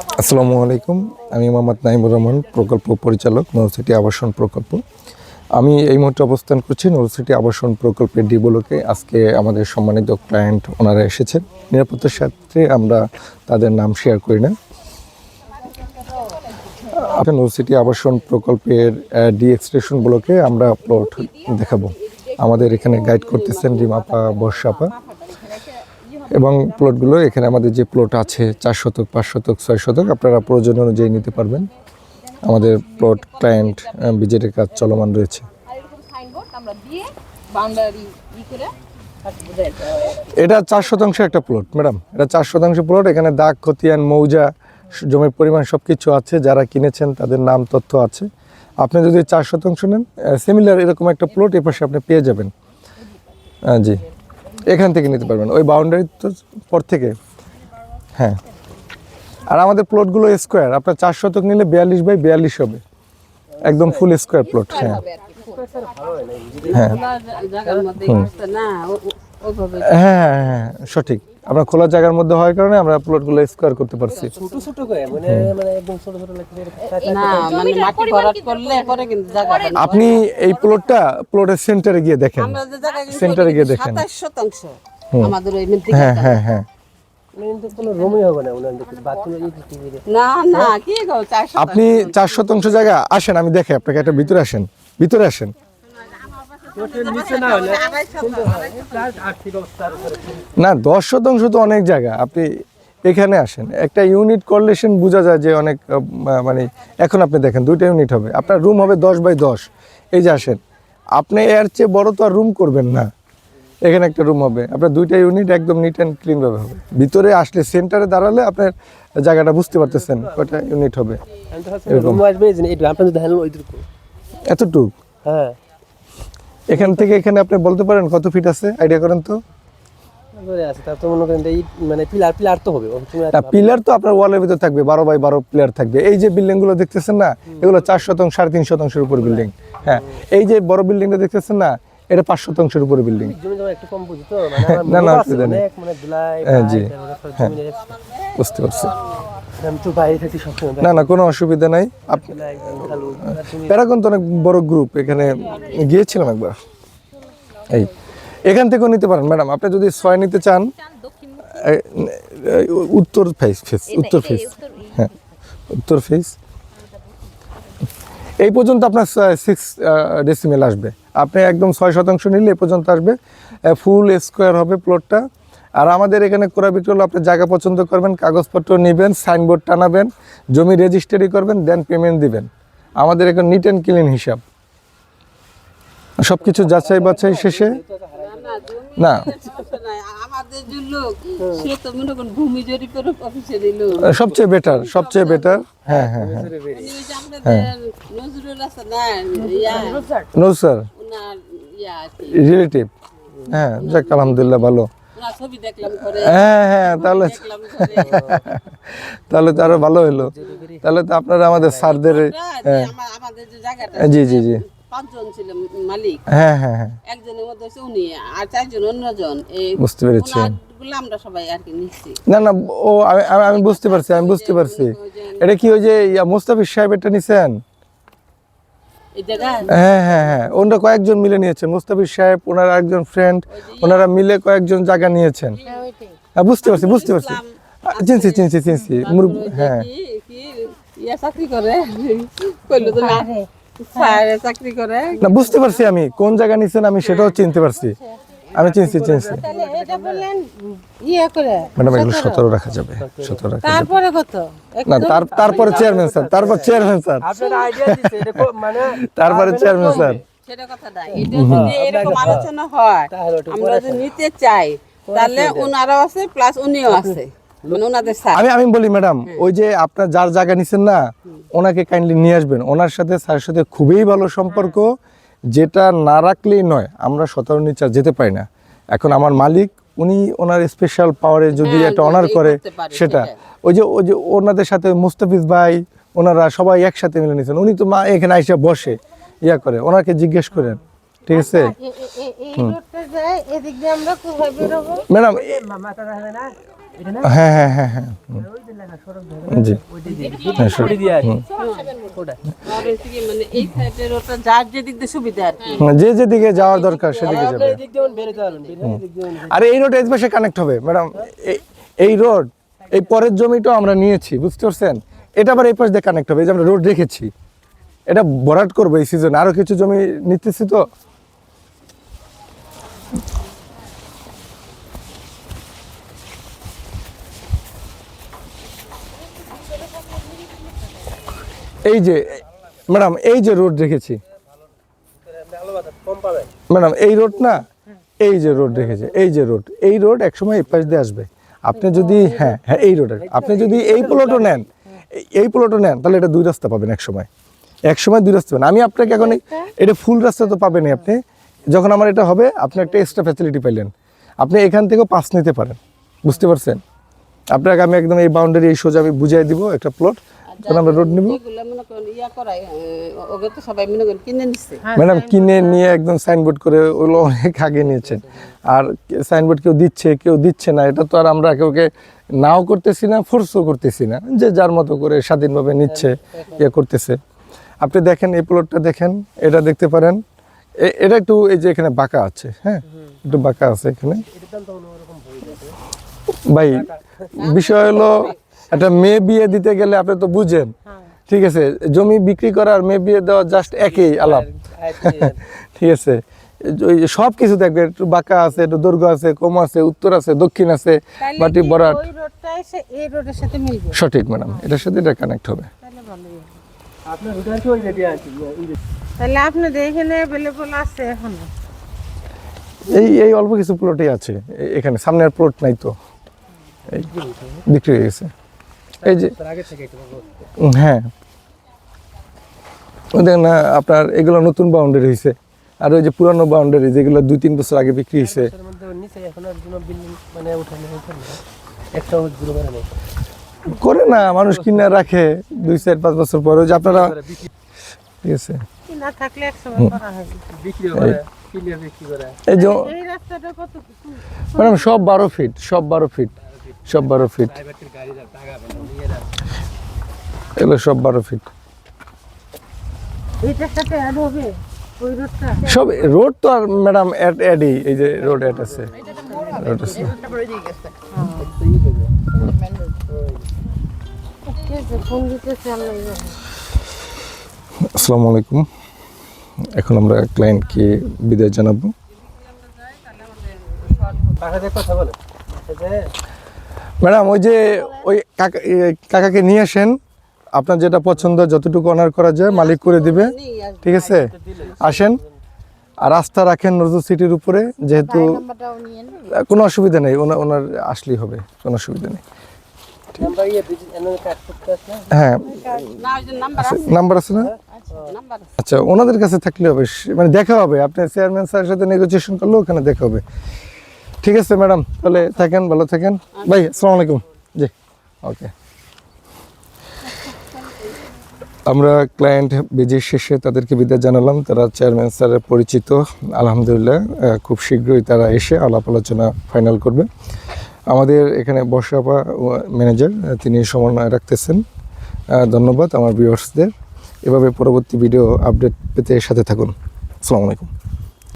আসসালামু আলাইকুম। আমি মোহাম্মদ নাইমুর রহমান, প্রকল্প পরিচালক, নৌসিটি আবাসন প্রকল্প। আমি এই মুহূর্তে অবস্থান করছি নৌসিটি আবাসন প্রকল্পের ডি ব্লকে। আজকে আমাদের সম্মানিত ক্লায়েন্ট ওনারা এসেছেন। নিরাপত্তার সাথে আমরা তাদের নাম শেয়ার করি না। আপনার নৌসিটি আবাসন প্রকল্পের ডি এক্সটেনশন ব্লকে আমরা প্লট দেখাবো। আমাদের এখানে গাইড করতেছেন রিমাপা, বর্ষাপা। এবং প্লটগুলো এখানে আমাদের যে প্লট আছে 4 শতক, 5 শতক, 6 শতক আপনারা প্রয়োজন অনুযায়ী নিতে পারবেন। আমাদের প্লট ক্লায়েন্ট বিজেটের কাজ চলমান রয়েছে। এটা 4 শতাংশ একটা প্লট ম্যাডাম, এটা 4 শতাংশ প্লট। এখানে দাগ, খতিয়ান, মৌজা, জমির পরিমাণ সব কিছু আছে। যারা কিনেছেন তাদের নাম তথ্য আছে। আপনি যদি 4 শতাংশ নেন, সিমিলার এরকম একটা প্লট এ পাশে আপনি পেয়ে যাবেন। জি, এখান থেকে নিতে পারবেন, ওই বাউন্ডারি তো পর থেকে। হ্যাঁ, আর আমাদের প্লটগুলো স্কোয়ার। আপনার 4 শতক নিলে 42 বাই 42 হবে, একদম ফুল স্কোয়ার প্লট। হ্যাঁ হ্যাঁ হ্যাঁ হ্যাঁ, সঠিক। আপনার খোলা জায়গার মধ্যে হওয়ার কারণে আমরা প্লটগুলো স্কোয়ার করতে পারছি। ছোট ছোট করে মানে একদম ছোট ছোট না মানে মাটি ভরাট করলে পরে কিন্তু জায়গা আপনি এই প্লটের সেন্টারে গিয়ে দেখেন, সেন্টারে গিয়ে দেখেন 27 শতাংশ আমাদের ওই মিল থেকে। হ্যাঁ হ্যাঁ হ্যাঁ, না না কি গো 4 শতাংশ। আপনি 4 শতাংশ জায়গা আসেন, আমি দেখে আপনাকে। একটা ভিতরে আসেন, ভিতরে আসেন। না, 10 শতাংশ তো অনেক জায়গা। আপনি এখানে আসেন, একটা ইউনিট করলেশন বোঝা যায় যে অনেক, মানে এখন আপনি দেখেন 2টা ইউনিট হবে, আপনার রুম হবে 10 বাই 10। এই যে আসেন, আপনি এর চেয়ে বড় তো আর রুম করবেন না। এখানে একটা রুম হবে, আপনার 2টা ইউনিট একদম নিট অ্যান্ড ক্লিন ভাবে হবে। ভিতরে আসলে সেন্টারে দাঁড়ালে আপনার জায়গাটা বুঝতে পারতেছেন কয়টা ইউনিট হবে। এতটুকু? হ্যাঁ, এখান থেকে এখানে আপনি বলতে পারেন কত ফিট আছে? আইডিয়া করেন তো। মানে পিলার তো হবে না, পিলার তো আপনার ওয়ালের ভিতর থাকবে, 12 বাই 12 পিলার থাকবে। এই যে বিল্ডিং গুলো দেখতেছেন না, এগুলো 4 শতাংশ, 3.5 শতাংশের উপর বিল্ডিং। হ্যাঁ, এই যে বড় বিল্ডিংটা দেখতেছেন না, এটা 5 শতাংশের উপরে বিল্ডিং। না না, জি হ্যাঁ, বুঝতে পারছি। না না, কোনো অসুবিধা নাই। প্যারাগন তো অনেক বড় গ্রুপ, এখানে গিয়েছিলাম একবার। এই এখান থেকেও নিতে পারেন ম্যাডাম। আপনি যদি 6 নিতে চান, উত্তর ফেস, উত্তর ফেস, হ্যাঁ উত্তর ফেস। এই পর্যন্ত আপনার 6 ডেসিমেল আসবে। আপনি একদম 6 শতাংশ নিলে এ পর্যন্ত আসবে, ফুল স্কোয়ার হবে প্লটটা। আর আমাদের এখানে ক্রয় বিক্রয় হলো, আপনি জায়গা পছন্দ করবেন, কাগজপত্র নেবেন, সাইনবোর্ড টানাবেন, জমি রেজিস্ট্রি করবেন, দেন পেমেন্ট দিবেন। আমাদের এখানে নিট অ্যান্ড ক্লিন হিসাব, সব কিছু যাচাই বাছাই শেষে। না, আমাদের যে লোক সে তো মনে করেন ভূমি জরিপের অফিসে দিল সবচেয়ে বেটার, সবচেয়ে বেটার। হ্যাঁ হ্যাঁ হ্যাঁ হ্যাঁ, নজরুল আছে না, নো স্যার, ওনার রিলেটিভ। হ্যাঁ, যাক আলহামদুলিল্লাহ, ভালো। ওনার ছবি দেখলাম করে। হ্যাঁ হ্যাঁ, তাহলে তাহলে তো আরো ভালো হলো। তাহলে তো আপনারা আমাদের স্যারদের, আমাদের যে জায়গাটা, জি জি জি, 5 জন ছিল মালিক। হ্যাঁ হ্যাঁ হ্যাঁ, একজনের মধ্যে হচ্ছে উনি, আর 4 জন অন্যজন। এই বুঝতে পেরেছি। ওনারগুলো আমরা সবাই আর কি নিচ্ছি। না না, ও আমি বুঝতে পারছি, আমি বুঝতে পারছি। এটা কি ওই যে মোস্তাফিজ সাহেব এটা নিছেন? এই জায়গা হ্যাঁ হ্যাঁ হ্যাঁ, ওনারা কয়েকজন মিলে নিয়েছেন। মোস্তাফিজ সাহেব, ওনার একজন ফ্রেন্ড, ওনারা মিলে কয়েকজন জায়গা নিয়েছেন। হ্যাঁ, বুঝতে পারছি, বুঝতে পারছি। চিনছি চিনছি চিনছি। হ্যাঁ, ইয়া চাকরি করে, কইলো তো না স্যার চাকরি করে। না, বুঝতে পারছি আমি কোন জায়গা নিছেন, আমি সেটাও চিনতে পারছি। আমি চিনছি। তাহলে এটা বললেন ইয়া করে ম্যাডাম, এগুলো 17 রাখা যাবে, 17 রাখা যাবে। তারপরে কত? না, তারপরে চেয়ারম্যান স্যার, তারপর চেয়ারম্যান স্যার, আপনার আইডিয়া দিছে এটা মানে তারপরে চেয়ারম্যান স্যার। সেটা কথা না, এটা যদি এরকম আলোচনা হয়, আমরা যদি নিতে চাই, তাহলে ওনারাও আছে প্লাস উনিও আছে, মানে ওনাদের স্যার। আমি বলি ম্যাডাম, ওই যে আপনার যার জায়গা নিছেন না, ওনাকে কাইন্ডলি নিয়ে আসবেন। ওনার সাথে স্যারের সাথে খুবই ভালো সম্পর্ক, যেটা না রাখলেই নয়। আমরা 17 নিচে যেতে পারি না। এখন আমার মালিক, উনি ওনার স্পেশাল পাওয়ারে যদি একটা অনার করে, সেটা ওই যে ওনাদের সাথে মুস্তাফিজ ভাই, ওনারা সবাই একসাথে মিলে নিয়েছেন। উনি তো এখানে আইসা বসে ইয়া করে, ওনাকে জিজ্ঞেস করেন। ঠিক আছে ম্যাডাম, হ্যাঁ হ্যাঁ হ্যাঁ হ্যাঁ জি হ্যাঁ sure। আর হচ্ছে কি মানে এই সাইডের রোডটা যার যেদিক দিয়ে সুবিধা আর কি। যে যেদিকে যাওয়ার দরকার সেদিকে যাবে। আরে এই রোড এই পাশে কানেক্ট হবে ম্যাডাম, এই রোড এই পরের জমিটাও আমরা নিয়েছি, বুঝতে পারছেন? এটা আবার এই পাশ দিয়ে কানেক্ট হবে, এই যে আমরা রোড রেখেছি, এটা ভরাট করবো এই সিজনে, আরো কিছু জমি নিতেছি তো। এই যে ম্যাডাম এই যে রোড রেখেছি ম্যাডাম, এই রোড না, এই যে রোড রেখেছে, এই রোড একসময় এই পাশ দিয়ে আসবে। আপনি যদি হ্যাঁ হ্যাঁ এই রোডের আপনি যদি এই প্লটও নেন, এই প্লটও নেন, তাহলে এটা দুই রাস্তা পাবেন একসময় দুই রাস্তা পাবেন। আমি আপনাকে এখন এটা ফুল রাস্তা তো পাবেনই আপনি, যখন আমার এটা হবে আপনি একটা এক্সট্রা ফ্যাসিলিটি পাইলেন, আপনি এখান থেকেও পাস নিতে পারেন, বুঝতে পারছেন? আপনাকে আমি একদম এই বাউন্ডারি এই সোজা আমি বুঝাই দিব একটা প্লট, তখন আমরা রোড নিব। যেগুলো মনে করেন ইয়া করায় ওগুলো তো সবাই মনে করেন কিনে নিচ্ছে। ম্যাডাম কিনে নিয়ে একদম সাইনবোর্ড করে ওগুলো অনেক আগে নিয়েছেন, আর সাইনবোর্ড কেউ দিচ্ছে না, এটা তো আর আমরা কাউকে নাও করতেছি না, ফোর্সও করতেছি না, যে যার মতো করে স্বাধীনভাবে নিচ্ছে, ইয়ে করতেছে। আপনি দেখেন এই প্লটটা দেখেন, এটা দেখতে পারেন, এটা একটু এই যে এখানে বাঁকা আছে, হ্যাঁ একটু বাঁকা আছে এখানে। ভাই বিষয় হলো একটা মেয়ে বিয়ে দিতে গেলে আপনি তো বুঝেন, ঠিক আছে, জমি বিক্রি করা আর মেয়ে বিয়ে দেওয়া জাস্ট একই আলাপ, ঠিক আছে। সব কিছু দেখবে, একটু বাঁকা আছে, একটু দৈর্ঘ্য আছে, কম আছে, উত্তর আছে, দক্ষিণ আছে, বাটি বরাট, ওই রোডটা এসে এই রোডের সাথে মিলবে। সঠিক ম্যাডাম, এটার সাথে এটা কানেক্ট হবে। তাহলে ভালোই হবে। তাহলে আপনাদের এখানে अवेलेबल আছে এখন? এই অল্প কিছু প্লটই আছে এখানে, সামনের প্লট নাই তো, এই বিক্রি হয়ে গেছে। এই যে হ্যাঁ ওই দেখেন না আপনার, এগুলো নতুন বাউন্ডারি হয়েছে, আর ওই যে পুরানো বাউন্ডারি যেগুলো 2-3 বছর আগে বিক্রি হয়েছে। করে না, মানুষ কিনে রাখে 2-4-5 বছর পরে, ওই যে আপনারা, ঠিক আছে, না থাকলে একসময় করা হয় বিক্রি করে, ক্লিয়ার বিক্রি করে। এই যে এই রাস্তাটা কত ম্যাডাম সব 12 ফিট, সব 12 ফিট, সব 12 ফিট, এগুলো সব 12 ফিট। এইটার সাথে অ্যাড হবে ওই রোডটা? সব রোড তো আর ম্যাডাম অ্যাডই, এই যে রোড অ্যাড আছে, রোড আছে। আসসালামু আলাইকুম, এখন আমরা ক্লায়েন্টকে বিদায় জানাবো। ম্যাডাম ওই কাকাকে নিয়ে আসেন, আপনার যেটা পছন্দ যতটুকু অনার করা যায় মালিক করে দিবে, ঠিক আছে, আসেন। আর আস্থা রাখেন নজরুল সিটির উপরে, যেহেতু কোনো অসুবিধা নেই, ওনার আসলেই হবে, কোনো অসুবিধা নেই। হ্যাঁ নাম্বার আছে না? আচ্ছা ওনাদের কাছে থাকলে হবে, মানে দেখা হবে, আপনি চেয়ারম্যান স্যারের সাথে নেগোসিয়েশন করলে ওখানে দেখা হবে। ঠিক আছে ম্যাডাম, তাহলে থাকেন, ভালো থাকেন ভাই, আসসালামু আলাইকুম। জি ওকে। আমরা ক্লায়েন্ট বিজির শেষে তাদেরকে বিদায় জানালাম, তারা চেয়ারম্যান স্যারের পরিচিত, আলহামদুলিল্লাহ খুব শীঘ্রই তারা এসে আলাপ আলোচনা ফাইনাল করবে। আমাদের এখানে বর্ষাপা ম্যানেজার, তিনি সমন্বয় রাখতেছেন। ধন্যবাদ আমার ভিউয়ার্সদের, এভাবে পরবর্তী ভিডিও আপডেট পেতে সাথে থাকুন। আসসালামু আলাইকুম।